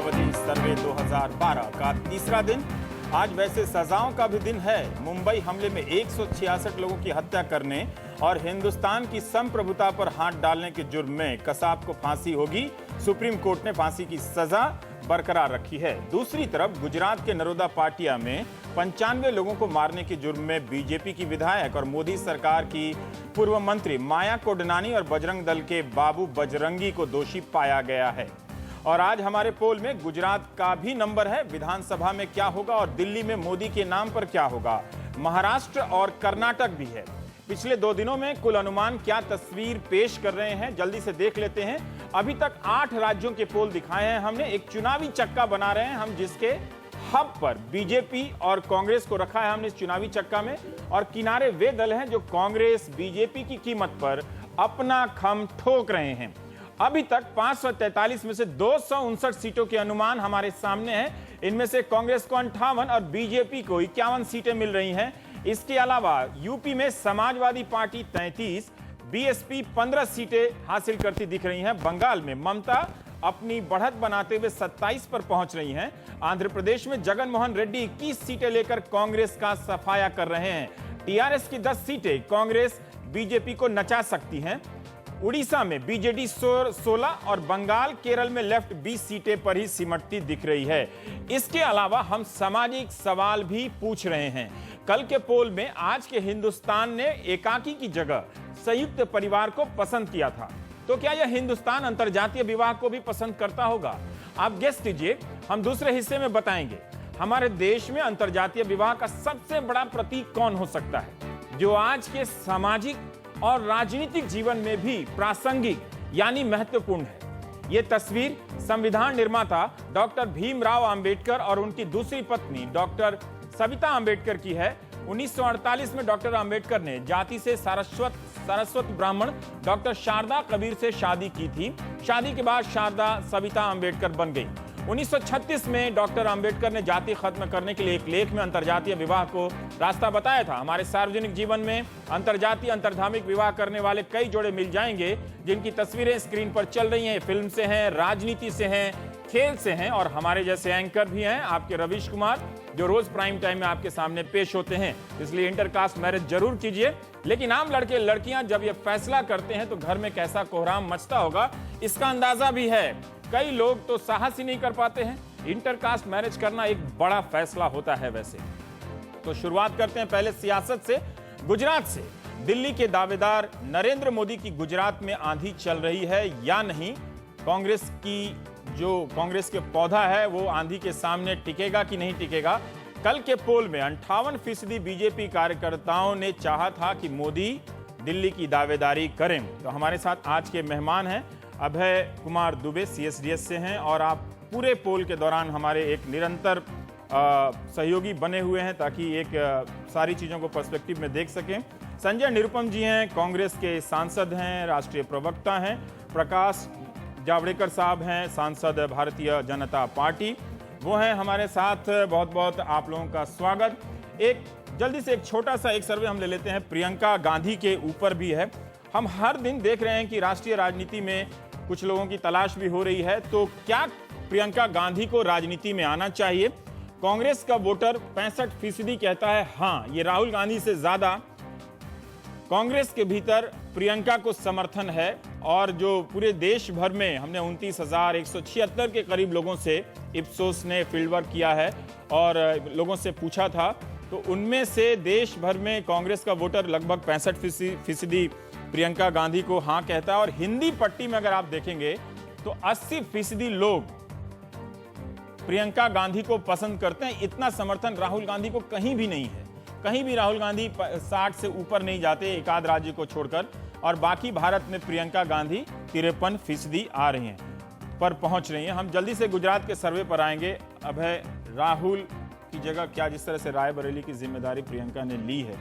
मायावती सर्वे 2012 का तीसरा दिन। आज वैसे सजाओं का भी दिन है। मुंबई हमले में 166 लोगों की हत्या करने और हिंदुस्तान की संप्रभुता पर हाथ डालने के जुर्म में कसाब को फांसी होगी। सुप्रीम कोर्ट ने फांसी की सजा बरकरार रखी है। दूसरी तरफ गुजरात के नरोदा पाटिया में 95 लोगों को मारने के जुर्म में बीजेपी की विधायक और मोदी सरकार की पूर्व मंत्री माया कोडनानी और बजरंग दल के बाबू बजरंगी को दोषी पाया गया है। और आज हमारे पोल में गुजरात का भी नंबर है। विधानसभा में क्या होगा और दिल्ली में मोदी के नाम पर क्या होगा। महाराष्ट्र और कर्नाटक भी है। पिछले 2 दिनों में कुल अनुमान क्या तस्वीर पेश कर रहे हैं, जल्दी से देख लेते हैं। अभी तक 8 राज्यों के पोल दिखाए हैं हमने। एक चुनावी चक्का बना रहे हैं हम, जिसके हब पर बीजेपी और कांग्रेस को रखा है हमने इस चुनावी चक्का में। और किनारे वे दल हैं जो कांग्रेस बीजेपी की कीमत पर अपना खम ठोक रहे हैं। अभी तक 543 में से 259 सीटों के अनुमान हमारे सामने हैं। इनमें से कांग्रेस को 58 और बीजेपी को 51 सीटें मिल रही हैं। इसके अलावा यूपी में समाजवादी पार्टी 33, बीएसपी 15 सीटें हासिल करती दिख रही हैं। बंगाल में ममता अपनी बढ़त बनाते हुए 27 पर पहुंच रही हैं। आंध्र प्रदेश में जगन मोहन रेड्डी 21 सीटें लेकर कांग्रेस का सफाया कर रहे हैं। टीआरएस की 10 सीटें कांग्रेस बीजेपी को नचा सकती हैं। उड़ीसा में बीजेडी 16 और बंगाल केरल में लेफ्ट 20 सीटें पर ही सिमटती दिख रही है। इसके अलावा हम सामाजिक सवाल भी पूछ रहे हैं। कल के पोल में आज के हिंदुस्तान ने एकाकी की जगह संयुक्त परिवार को पसंद किया था, तो क्या यह हिंदुस्तान अंतरजातीय विवाह को भी पसंद करता होगा? आप गेस कीजिए, हम दूसरे हिस्से में बताएंगे। हमारे देश में अंतरजातीय विवाह का सबसे बड़ा प्रतीक कौन हो सकता है, जो आज के सामाजिक और राजनीतिक जीवन में भी प्रासंगिक यानी महत्वपूर्ण है। यह तस्वीर संविधान निर्माता डॉक्टर भीमराव अंबेडकर और उनकी दूसरी पत्नी डॉक्टर सविता अंबेडकर की है। 1948 में डॉक्टर अंबेडकर ने जाति से सारस्वत ब्राह्मण डॉक्टर शारदा कबीर से शादी की थी। शादी के बाद शारदा सविता अंबेडकर बन गई। 1936 में डॉक्टर अंबेडकर ने जाति खत्म करने के लिए एक लेख में अंतरजातीय विवाह को रास्ता बताया था। हमारे सार्वजनिक जीवन में अंतरजातीय अंतरधार्मिक विवाह करने वाले कई जोड़े मिल जाएंगे, जिनकी तस्वीरें स्क्रीन पर चल रही हैं। फिल्म से हैं, राजनीति से हैं, खेल से हैं और हमारे जैसे एंकर भी हैं, आपके रवीश कुमार, जो रोज प्राइम टाइम में आपके सामने पेश होते हैं। इसलिए इंटरकास्ट मैरिज जरूर कीजिए। लेकिन आम लड़के लड़कियां जब ये फैसला करते हैं तो घर में कैसा कोहराम मचता होगा, इसका अंदाजा भी है। कई लोग तो साहस ही नहीं कर पाते हैं। इंटरकास्ट मैरिज करना एक बड़ा फैसला होता है वैसे। तो शुरुआत करते हैं पहले सियासत से, गुजरात से। दिल्ली के दावेदार नरेंद्र मोदी की गुजरात में आंधी चल रही है या नहीं? कांग्रेस के पौधा है वो आंधी के सामने टिकेगा कि नहीं टिकेगा? कल के पोल में 58% बीजेपी कार्यकर्ताओं ने चाहा था कि मोदी दिल्ली की दावेदारी करें। तो हमारे साथ आज के मेहमान हैं अभय कुमार दुबे, सीएसडीएस से हैं, और आप पूरे पोल के दौरान हमारे एक निरंतर सहयोगी बने हुए हैं ताकि एक सारी चीज़ों को पर्सपेक्टिव में देख सकें। संजय निरुपम जी हैं, कांग्रेस के सांसद हैं, राष्ट्रीय प्रवक्ता हैं। प्रकाश जावड़ेकर साहब हैं, सांसद भारतीय जनता पार्टी, वो हैं हमारे साथ। बहुत बहुत आप लोगों का स्वागत। एक जल्दी से एक छोटा सा एक सर्वे हम ले लेते हैं, प्रियंका गांधी के ऊपर भी है। हम हर दिन देख रहे हैं कि राष्ट्रीय राजनीति में कुछ लोगों की तलाश भी हो रही है, तो क्या प्रियंका गांधी को राजनीति में आना चाहिए? कांग्रेस का वोटर 65% कहता है हाँ, ये राहुल गांधी से ज्यादा कांग्रेस के भीतर प्रियंका को समर्थन है। और जो पूरे देश भर में हमने 29,176 के करीब लोगों से इप्सोस ने फील्ड वर्क किया है और लोगों से पूछा था, तो उनमें से देश भर में कांग्रेस का वोटर लगभग 65% प्रियंका गांधी को हाँ कहता है। और हिंदी पट्टी में अगर आप देखेंगे तो 80% लोग प्रियंका गांधी को पसंद करते हैं। इतना समर्थन राहुल गांधी को कहीं भी नहीं है। कहीं भी राहुल गांधी 60 से ऊपर नहीं जाते, एक आध राज्य को छोड़कर। और बाकी भारत में प्रियंका गांधी 53% आ रही हैं, पर पहुंच रही हैं। हम जल्दी से गुजरात के सर्वे पर आएंगे। अभय, राहुल की जगह क्या जिस तरह से रायबरेली की जिम्मेदारी प्रियंका ने ली है,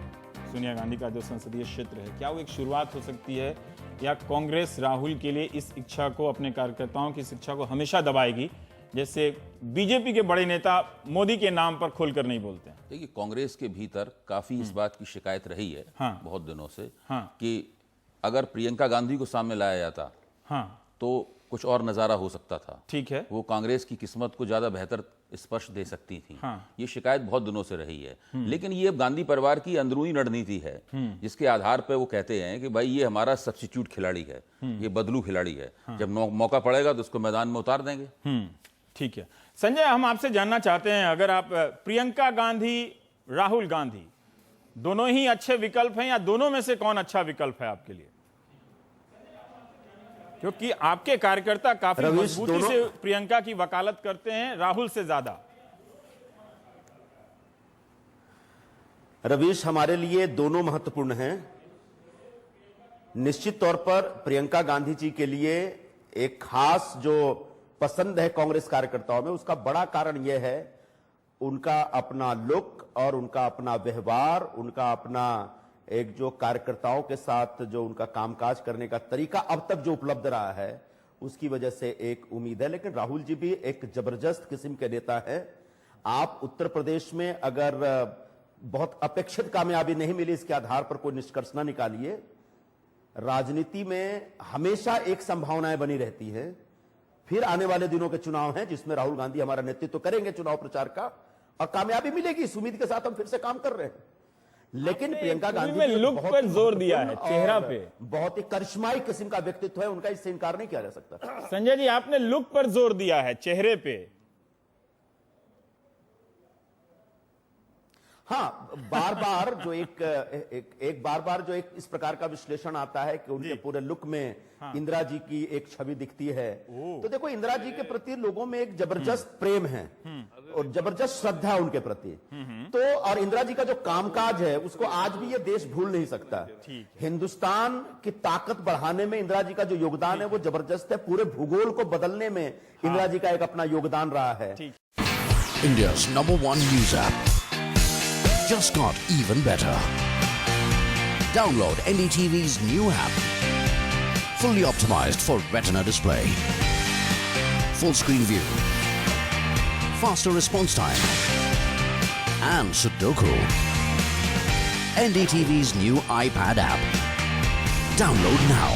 सोनिया गांधी का जो संसदीय क्षेत्र है, क्या वो एक शुरुआत हो सकती है, या कांग्रेस राहुल के लिए इस इच्छा को, अपने कार्यकर्ताओं की इस इच्छा को हमेशा दबाएगी, जैसे बीजेपी के बड़े नेता मोदी के नाम पर खुलकर नहीं बोलते हैं? देखिए, कांग्रेस के भीतर काफी इस बात की शिकायत रही है बहुत दिनों से कि अगर प्रियंका गांधी को सामने लाया जाता तो कुछ और नज़ारा हो सकता था। ठीक है। वो कांग्रेस की किस्मत को ज़्यादा बेहतर स्पर्श दे सकती थी। हाँ। ये शिकायत बहुत दिनों से रही है, लेकिन ये अब गांधी परिवार की अंदरूनी रणनीति है, जिसके आधार पर वो कहते हैं कि भाई ये हमारा सब्स्टिट्यूट खिलाड़ी है, ये बदलू खिलाड़ी है। जब मौका पड़ेगा तो उसको मैदान में उतार देंगे। ठीक है। संजय, हम आपसे जानना चाहते हैं, अगर आप प्रियंका गांधी, राहुल गांधी दोनों ही अच्छे विकल्प हैं या दोनों में से कौन अच्छा विकल्प है आपके लिए? क्योंकि आपके कार्यकर्ता काफी मजबूती से प्रियंका की वकालत करते हैं, राहुल से ज्यादा। रवीश, हमारे लिए दोनों महत्वपूर्ण हैं। निश्चित तौर पर प्रियंका गांधी जी के लिए एक खास जो पसंद है कांग्रेस कार्यकर्ताओं में, उसका बड़ा कारण यह है उनका अपना लुक और उनका अपना व्यवहार, उनका अपना एक जो कार्यकर्ताओं के साथ जो उनका कामकाज करने का तरीका अब तक जो उपलब्ध रहा है, उसकी वजह से एक उम्मीद है। लेकिन राहुल जी भी एक जबरदस्त किस्म के नेता है। आप उत्तर प्रदेश में अगर बहुत अपेक्षित कामयाबी नहीं मिली, इसके आधार पर कोई निष्कर्ष ना निकालिए। राजनीति में हमेशा एक संभावनाएं बनी रहती है। फिर आने वाले दिनों के चुनाव हैं जिसमें राहुल गांधी हमारा नेतृत्व करेंगे चुनाव प्रचार का, और कामयाबी मिलेगी, इस उम्मीद के साथ हम फिर से काम कर रहे हैं। लेकिन प्रियंका गांधी में लुक पर जोर दिया है, चेहरा पे बहुत ही करिश्माई किस्म का व्यक्तित्व है उनका, इससे इनकार नहीं किया जा सकता। संजय जी, आपने लुक पर जोर दिया है, चेहरे पे। हाँ, बार बार जो एक इस प्रकार का विश्लेषण आता है कि उनके पूरे लुक में इंदिरा जी की एक छवि दिखती है। तो देखो, इंदिरा जी के प्रति लोगों में एक जबरदस्त प्रेम है और जबरदस्त श्रद्धा उनके प्रति। तो और इंदिरा जी का जो कामकाज है उसको आज भी ये देश भूल नहीं सकता। हिंदुस्तान की ताकत बढ़ाने में इंदिरा जी का जो योगदान है वो जबरदस्त है। पूरे भूगोल को बदलने में इंदिरा जी का एक अपना योगदान रहा है। India's #1 news app just got even better. Download NDTV's new app. Fully optimized for retina display. Full screen view. Faster response time. And Sudoku. NDTV's new iPad app. Download now.